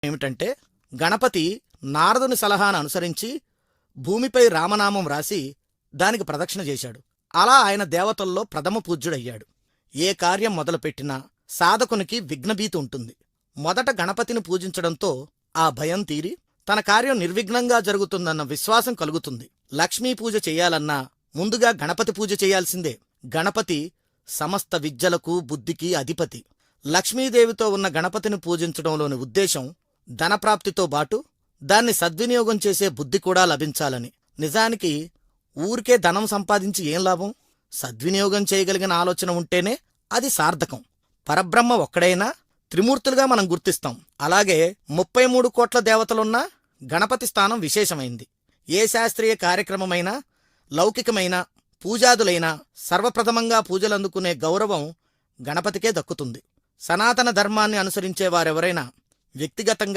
ఏమిటంటే, గణపతి నారదుని సలహాను అనుసరించి భూమిపై రామనామం రాసి దానికి ప్రదక్షిణ చేశాడు. అలా ఆయన దేవతల్లో ప్రథమ పూజ్యుడయ్యాడు. ఏ కార్యం మొదలుపెట్టినా సాధకునికి విఘ్నభీతి ఉంటుంది. మొదట గణపతిని పూజించడంతో ఆ భయం తీరి తన కార్యం నిర్విఘ్నంగా జరుగుతుందన్న విశ్వాసం కలుగుతుంది. లక్ష్మీ పూజ చెయ్యాలన్నా ముందుగా గణపతి పూజ చేయాల్సిందే. గణపతి సమస్త విద్యలకు బుద్ధికి అధిపతి. లక్ష్మీదేవితో ఉన్న గణపతిని పూజించడంలోని ఉద్దేశం ధనప్రాప్తితో బాటు దాన్ని సద్వినియోగం చేసే బుద్ధి కూడా లభించాలని. నిజానికి ఊరికే ధనం సంపాదించి ఏం లాభం? సద్వినియోగం చేయగలిగిన ఆలోచన ఉంటేనే అది సార్థకం. పరబ్రహ్మ ఒక్కడైనా త్రిమూర్తులుగా మనం గుర్తిస్తాం. అలాగే 33 కోట్ల దేవతలున్నా గణపతి స్థానం విశేషమైంది. ఏ శాస్త్రీయ కార్యక్రమమైనా లౌకికమైన పూజాదులైనా సర్వప్రథమంగా పూజలందుకునే గౌరవం గణపతికే దక్కుతుంది. సనాతన ధర్మాన్ని అనుసరించే వారెవరైనా వ్యక్తిగతంగా